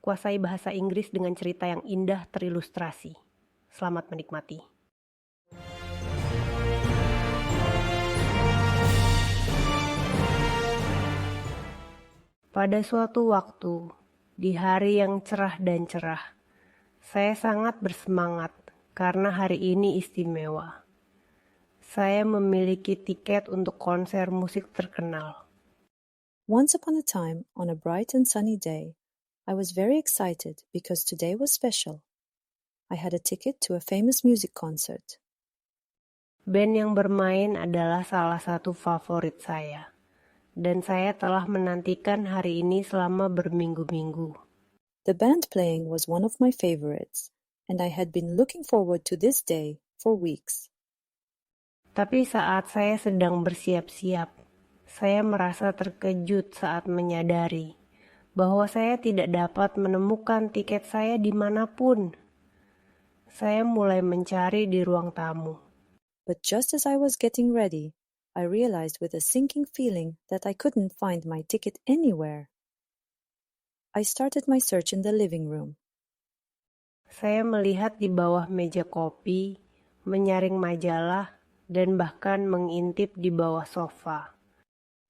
kuasai bahasa Inggris dengan cerita yang indah terilustrasi. Selamat menikmati. Pada suatu waktu, di hari yang cerah dan cerah, saya sangat bersemangat karena hari ini istimewa. Saya memiliki tiket untuk konser musik terkenal. Once upon a time, on a bright and sunny day, I was very excited because today was special. I had a ticket to a famous music concert. Band yang bermain adalah salah satu favorit saya, dan saya telah menantikan hari ini selama berminggu-minggu. The band playing was one of my favorites, and I had been looking forward to this day for weeks. Tapi saat saya sedang bersiap-siap, saya merasa terkejut saat menyadari bahwa saya tidak dapat menemukan tiket saya dimanapun. Saya mulai mencari di ruang tamu. But just as I was getting ready, I realized with a sinking feeling that I couldn't find my ticket anywhere. I started my search in the living room. Saya melihat di bawah meja kopi, menyaring majalah, dan bahkan mengintip di bawah sofa.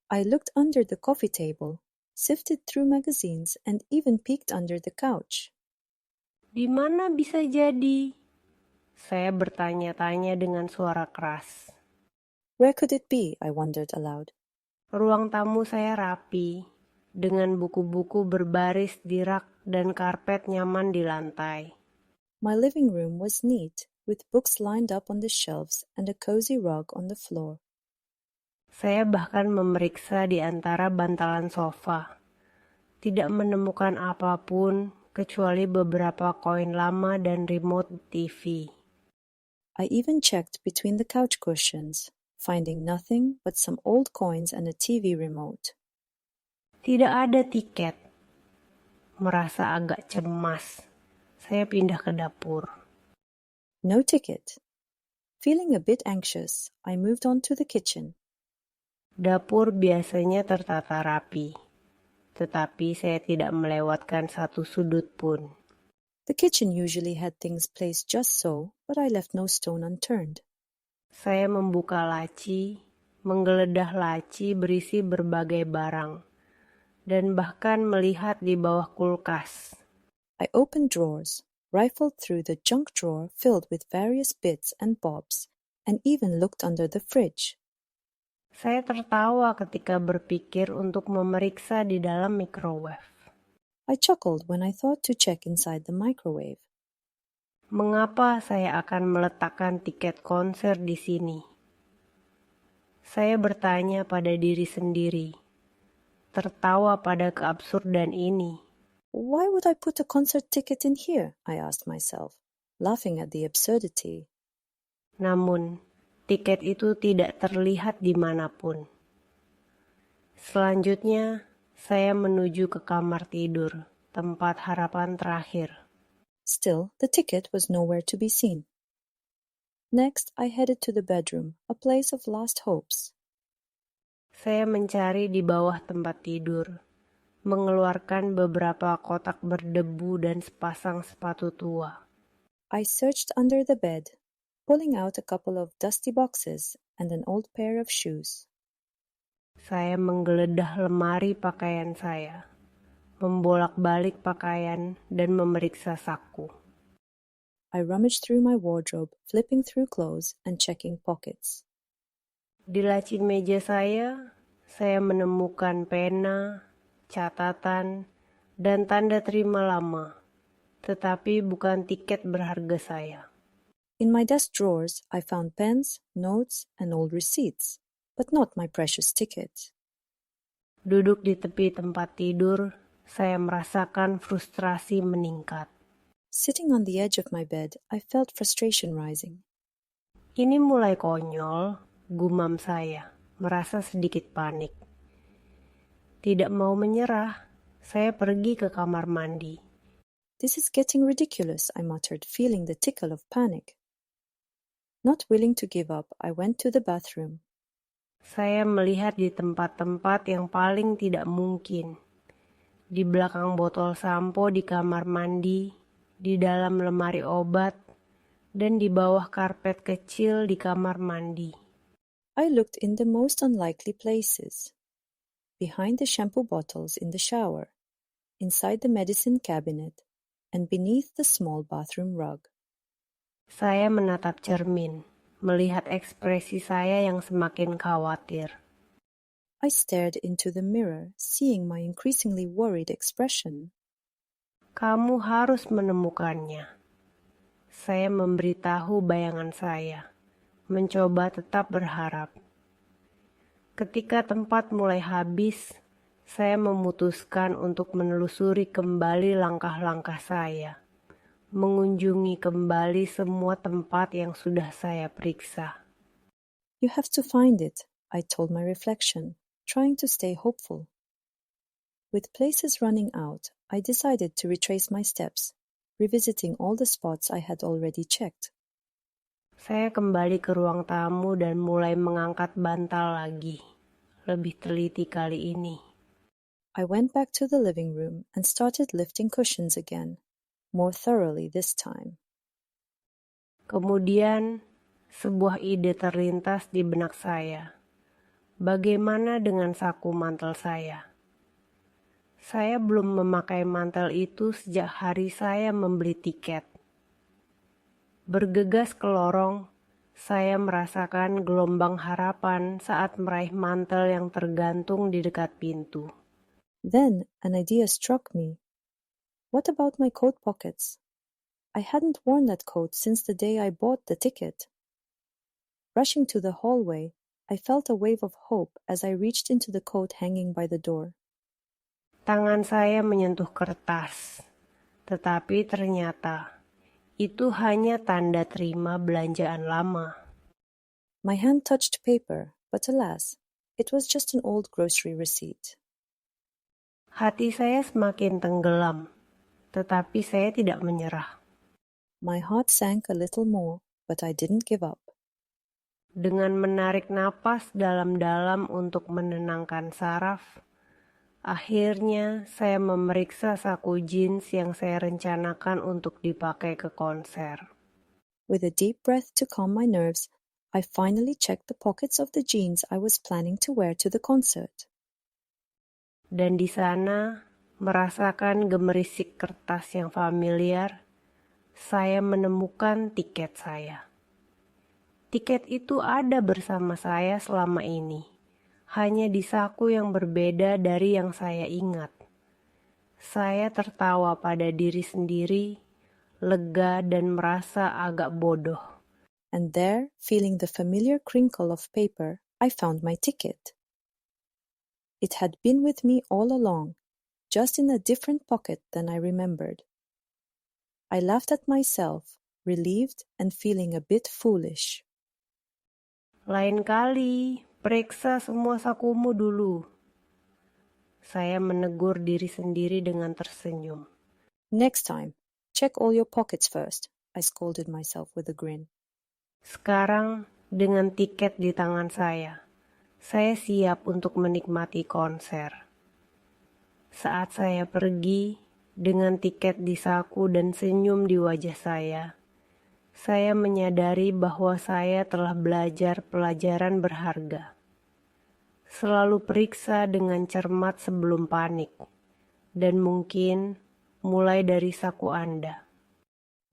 I looked under the coffee table, sifted through magazines, and even peeked under the couch. Di mana bisa jadi? Saya bertanya-tanya dengan suara keras. Where could it be? I wondered aloud. Ruang tamu saya rapi, dengan buku-buku berbaris di rak dan karpet nyaman di lantai. My living room was neat, with books lined up on the shelves and a cozy rug on the floor. Saya bahkan memeriksa di antara bantalan sofa. Tidak menemukan apapun kecuali beberapa koin lama dan remote TV. I even checked between the couch cushions, finding nothing but some old coins and a TV remote. Tidak ada tiket. Merasa agak cemas, saya pindah ke dapur. No ticket. Feeling a bit anxious, I moved on to the kitchen. Dapur biasanya tertata rapi, tetapi saya tidak melewatkan satu sudut pun. The kitchen usually had things placed just so, but I left no stone unturned. Saya membuka laci, menggeledah laci berisi berbagai barang, dan bahkan melihat di bawah kulkas. I opened drawers, rifled through the junk drawer filled with various bits and bobs, and even looked under the fridge. Saya tertawa ketika berpikir untuk memeriksa di dalam microwave. I chuckled when I thought to check inside the microwave. Mengapa saya akan meletakkan tiket konser di sini? Saya bertanya pada diri sendiri, tertawa pada keabsurdan ini. Why would I put a concert ticket in here? I asked myself, laughing at the absurdity. Namun, tiket itu tidak terlihat dimanapun. Selanjutnya, saya menuju ke kamar tidur, tempat harapan terakhir. Still, the ticket was nowhere to be seen. Next, I headed to the bedroom, a place of last hopes. Saya mencari di bawah tempat tidur, mengeluarkan beberapa kotak berdebu dan sepasang sepatu tua. I searched under the bed, pulling out a couple of dusty boxes and an old pair of shoes. Saya menggeledah lemari pakaian saya, membolak-balik pakaian dan memeriksa saku. I rummaged through my wardrobe, flipping through clothes and checking pockets. Di laci meja saya menemukan pena, catatan, dan tanda terima lama, tetapi bukan tiket berharga saya. In my desk drawers, I found pens, notes, and old receipts, but not my precious ticket. Duduk di tepi tempat tidur, saya merasakan frustrasi meningkat. Sitting on the edge of my bed, I felt frustration rising. Ini mulai konyol, gumam saya, merasa sedikit panik. Tidak mau menyerah, saya pergi ke kamar mandi. This is getting ridiculous, I muttered, feeling the tickle of panic. Not willing to give up, I went to the bathroom. Saya melihat di tempat-tempat yang paling tidak mungkin. di belakang botol sampo di kamar mandi, di dalam lemari obat, dan di bawah karpet kecil di kamar mandi. I looked in the most unlikely places. Behind the shampoo bottles in the shower, inside the medicine cabinet, and beneath the small bathroom rug. Saya menatap cermin, melihat ekspresi saya yang semakin khawatir. I stared into the mirror, seeing my increasingly worried expression. Kamu harus menemukannya. Saya memberitahu bayangan saya, mencoba tetap berharap. Ketika tempat mulai habis, saya memutuskan untuk menelusuri kembali langkah-langkah saya, mengunjungi kembali semua tempat yang sudah saya periksa. You have to find it, I told my reflection, trying to stay hopeful. With places running out, I decided to retrace my steps, revisiting all the spots I had already checked. Saya kembali ke ruang tamu dan mulai mengangkat bantal lagi, lebih teliti kali ini. I went back to the living room and started lifting cushions again, more thoroughly this time. Kemudian, sebuah ide terlintas di benak saya. Bagaimana dengan saku mantel saya? Saya belum memakai mantel itu sejak hari saya membeli tiket. Bergegas ke lorong, saya merasakan gelombang harapan saat meraih mantel yang tergantung di dekat pintu. Then an idea struck me. What about my coat pockets? I hadn't worn that coat since the day I bought the ticket. Rushing to the hallway, I felt a wave of hope as I reached into the coat hanging by the door. Tangan saya menyentuh kertas, tetapi ternyata itu hanya tanda terima belanjaan lama. My hand touched paper, but alas, it was just an old grocery receipt. Hati saya semakin tenggelam, tetapi saya tidak menyerah. My heart sank a little more, but I didn't give up. Dengan menarik napas dalam-dalam untuk menenangkan saraf, akhirnya saya memeriksa saku jeans yang saya rencanakan untuk dipakai ke konser. With a deep breath to calm my nerves, I finally checked the pockets of the jeans I was planning to wear to the concert. Dan di sana, merasakan gemerisik kertas yang familiar, saya menemukan tiket saya. Tiket itu ada bersama saya selama ini, hanya di saku yang berbeda dari yang saya ingat. Saya tertawa pada diri sendiri, lega dan merasa agak bodoh. And there, feeling the familiar crinkle of paper, I found my ticket. It had been with me all along, just in a different pocket than I remembered. I laughed at myself, relieved and feeling a bit foolish. Lain kali, periksa semua sakumu dulu. Saya menegur diri sendiri dengan tersenyum. Next time, check all your pockets first, I scolded myself with a grin. Sekarang, dengan tiket di tangan saya siap untuk menikmati konser. Saat saya pergi, dengan tiket di saku dan senyum di wajah saya menyadari bahwa saya telah belajar pelajaran berharga. Selalu periksa dengan cermat sebelum panik, dan mungkin mulai dari saku Anda.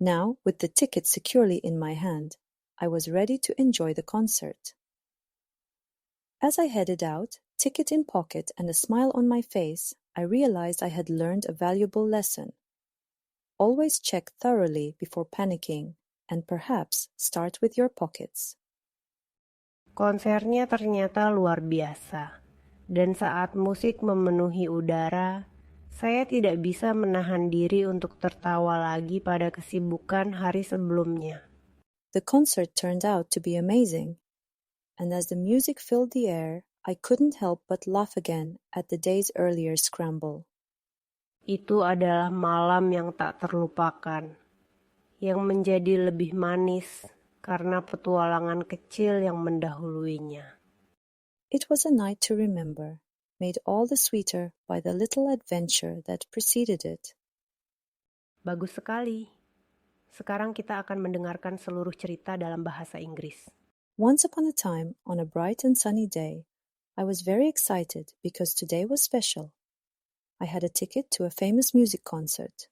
Now, with the ticket securely in my hand, I was ready to enjoy the concert. As I headed out, ticket in pocket and a smile on my face, I realized I had learned a valuable lesson. Always check thoroughly before panicking, and perhaps start with your pockets. Konsernya ternyata luar biasa, dan saat musik memenuhi udara, saya tidak bisa menahan diri untuk tertawa lagi pada kesibukan hari sebelumnya. The concert turned out to be amazing, and as the music filled the air, I couldn't help but laugh again at the day's earlier scramble. Itu adalah malam yang tak terlupakan, yang menjadi lebih manis karena petualangan kecil yang mendahuluinya. It was a night to remember, made all the sweeter by the little adventure that preceded it. Bagus sekali. Sekarang kita akan mendengarkan seluruh cerita dalam bahasa Inggris. Once upon a time, on a bright and sunny day, I was very excited because today was special. I had a ticket to a famous music concert.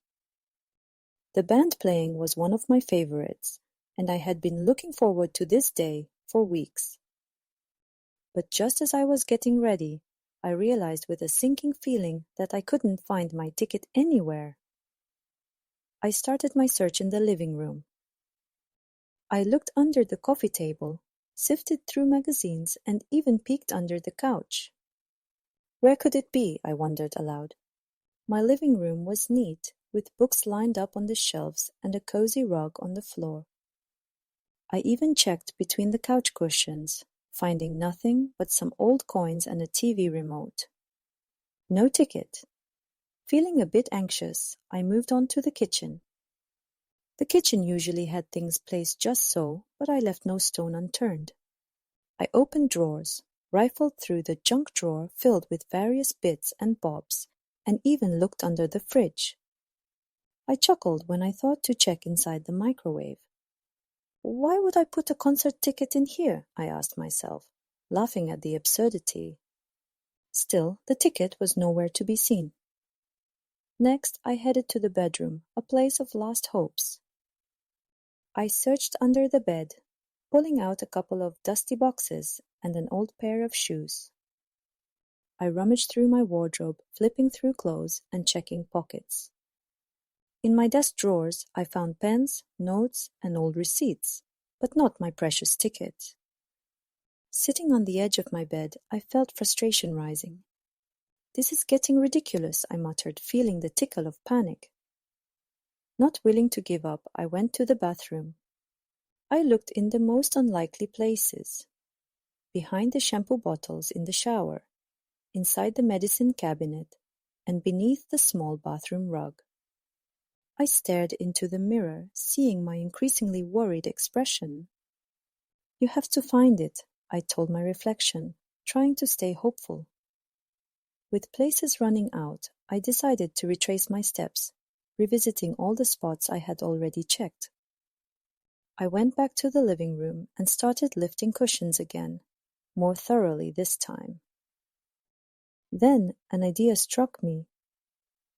The band playing was one of my favorites, and I had been looking forward to this day for weeks. But just as I was getting ready, I realized with a sinking feeling that I couldn't find my ticket anywhere. I started my search in the living room. I looked under the coffee table, sifted through magazines, and even peeked under the couch. Where could it be? I wondered aloud. My living room was neat, with books lined up on the shelves and a cozy rug on the floor. I even checked between the couch cushions, finding nothing but some old coins and a TV remote. No ticket. Feeling a bit anxious, I moved on to the kitchen. The kitchen usually had things placed just so, but I left no stone unturned. I opened drawers, rifled through the junk drawer filled with various bits and bobs, and even looked under the fridge. I chuckled when I thought to check inside the microwave. Why would I put a concert ticket in here? I asked myself, laughing at the absurdity. Still, the ticket was nowhere to be seen. Next, I headed to the bedroom, a place of last hopes. I searched under the bed, pulling out a couple of dusty boxes and an old pair of shoes. I rummaged through my wardrobe, flipping through clothes and checking pockets. In my desk drawers, I found pens, notes, and old receipts, but not my precious ticket. Sitting on the edge of my bed, I felt frustration rising. This is getting ridiculous, I muttered, feeling the tickle of panic. Not willing to give up, I went to the bathroom. I looked in the most unlikely places. Behind the shampoo bottles in the shower, inside the medicine cabinet, and beneath the small bathroom rug. I stared into the mirror, seeing my increasingly worried expression. You have to find it, I told my reflection, trying to stay hopeful. With places running out, I decided to retrace my steps, revisiting all the spots I had already checked. I went back to the living room and started lifting cushions again, more thoroughly this time. Then an idea struck me.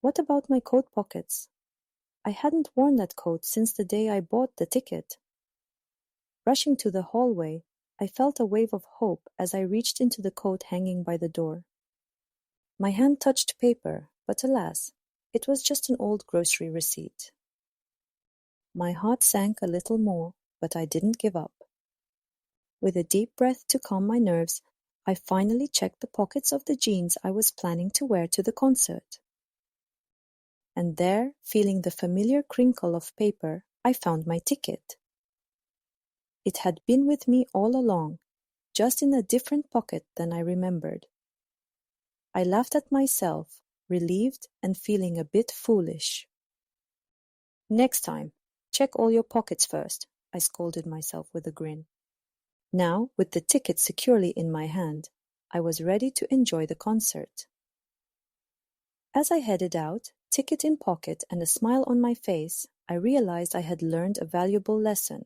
What about my coat pockets? I hadn't worn that coat since the day I bought the ticket. Rushing to the hallway, I felt a wave of hope as I reached into the coat hanging by the door. My hand touched paper, but alas, it was just an old grocery receipt. My heart sank a little more, but I didn't give up. With a deep breath to calm my nerves, I finally checked the pockets of the jeans I was planning to wear to the concert. And there, feeling the familiar crinkle of paper, I found my ticket. It had been with me all along, just in a different pocket than I remembered. I laughed at myself, relieved and feeling a bit foolish. Next time, check all your pockets first, I scolded myself with a grin. Now, with the ticket securely in my hand, I was ready to enjoy the concert. As I headed out, ticket in pocket and a smile on my face, I realized I had learned a valuable lesson.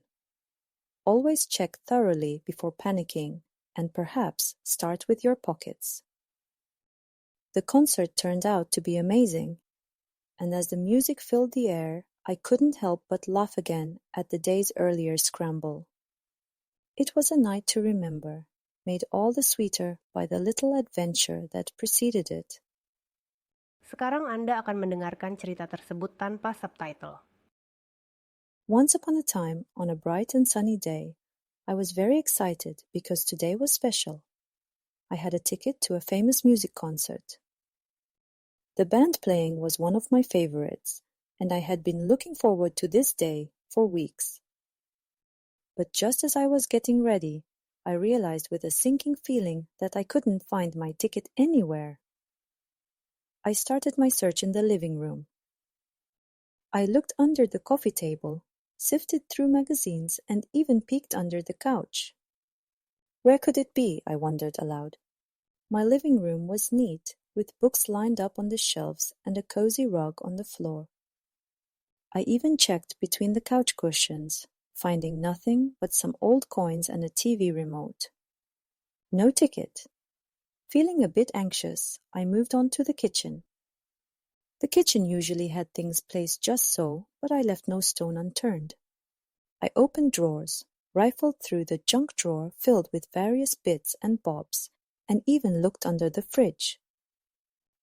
Always check thoroughly before panicking, and perhaps start with your pockets. The concert turned out to be amazing, and as the music filled the air, I couldn't help but laugh again at the day's earlier scramble. It was a night to remember, made all the sweeter by the little adventure that preceded it. Sekarang Anda akan mendengarkan cerita tersebut tanpa subtitle. Once upon a time, on a bright and sunny day, I was very excited because today was special. I had a ticket to a famous music concert. The band playing was one of my favorites, and I had been looking forward to this day for weeks. But just as I was getting ready, I realized with a sinking feeling that I couldn't find my ticket anywhere. I started my search in the living room. I looked under the coffee table, sifted through magazines, and even peeked under the couch. Where could it be? I wondered aloud. My living room was neat, with books lined up on the shelves and a cozy rug on the floor. I even checked between the couch cushions, finding nothing but some old coins and a TV remote. No ticket. Feeling a bit anxious, I moved on to the kitchen. The kitchen usually had things placed just so, but I left no stone unturned. I opened drawers, rifled through the junk drawer filled with various bits and bobs, and even looked under the fridge.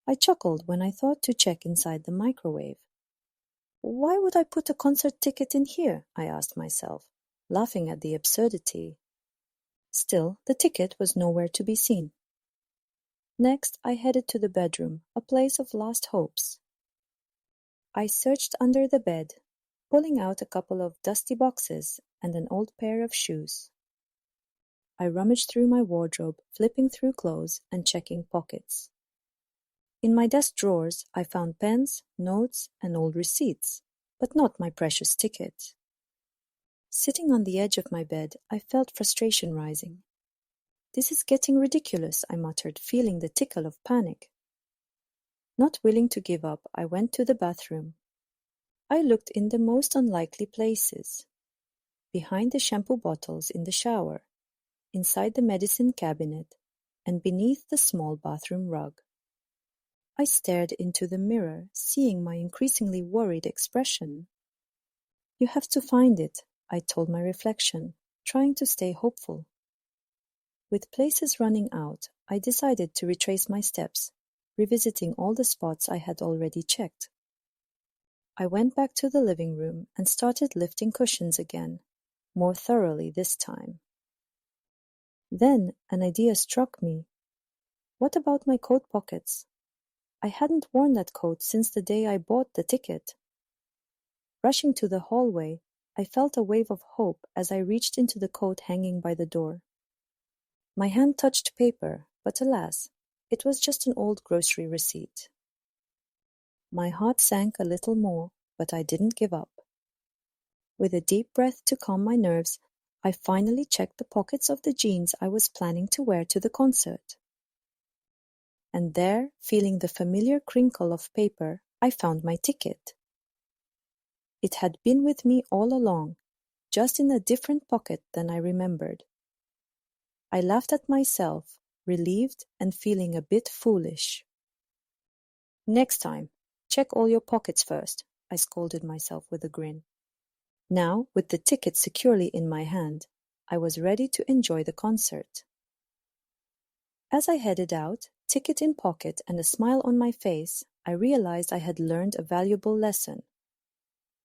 I chuckled when I thought to check inside the microwave. Why would I put a concert ticket in here? I asked myself, laughing at the absurdity. Still, the ticket was nowhere to be seen. Next, I headed to the bedroom, a place of last hopes. I searched under the bed, pulling out a couple of dusty boxes and an old pair of shoes. I rummaged through my wardrobe, flipping through clothes and checking pockets. In my desk drawers, I found pens, notes, and old receipts, but not my precious ticket. Sitting on the edge of my bed, I felt frustration rising. This is getting ridiculous, I muttered, feeling the tickle of panic. Not willing to give up, I went to the bathroom. I looked in the most unlikely places. Behind the shampoo bottles in the shower, inside the medicine cabinet, and beneath the small bathroom rug. I stared into the mirror, seeing my increasingly worried expression. You have to find it, I told my reflection, trying to stay hopeful. With places running out, I decided to retrace my steps, revisiting all the spots I had already checked. I went back to the living room and started lifting cushions again, more thoroughly this time. Then an idea struck me. What about my coat pockets? I hadn't worn that coat since the day I bought the ticket. Rushing to the hallway, I felt a wave of hope as I reached into the coat hanging by the door. My hand touched paper, but alas, it was just an old grocery receipt. My heart sank a little more, but I didn't give up. With a deep breath to calm my nerves, I finally checked the pockets of the jeans I was planning to wear to the concert. And there, feeling the familiar crinkle of paper, I found my ticket. It had been with me all along, just in a different pocket than I remembered. I laughed at myself, relieved and feeling a bit foolish. Next time, check all your pockets first, I scolded myself with a grin. Now, with the ticket securely in my hand, I was ready to enjoy the concert. As I headed out, ticket in pocket and a smile on my face, I realized I had learned a valuable lesson.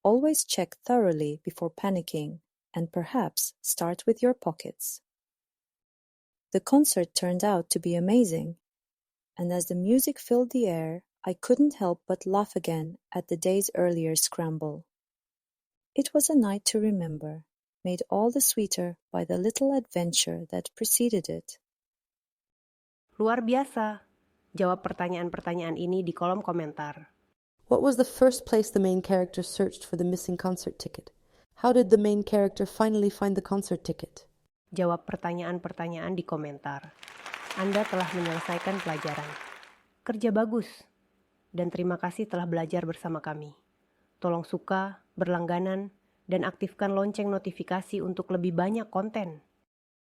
Always check thoroughly before panicking, and perhaps start with your pockets. The concert turned out to be amazing, and as the music filled the air, I couldn't help but laugh again at the day's earlier scramble. It was a night to remember, made all the sweeter by the little adventure that preceded it. Luar biasa. Jawab pertanyaan-pertanyaan ini di kolom komentar. What was the first place the main character searched for the missing concert ticket? How did the main character finally find the concert ticket? Jawab pertanyaan-pertanyaan di komentar. Anda telah menyelesaikan pelajaran. Kerja bagus. Dan terima kasih telah belajar bersama kami. Tolong suka, berlangganan, dan aktifkan lonceng notifikasi untuk lebih banyak konten.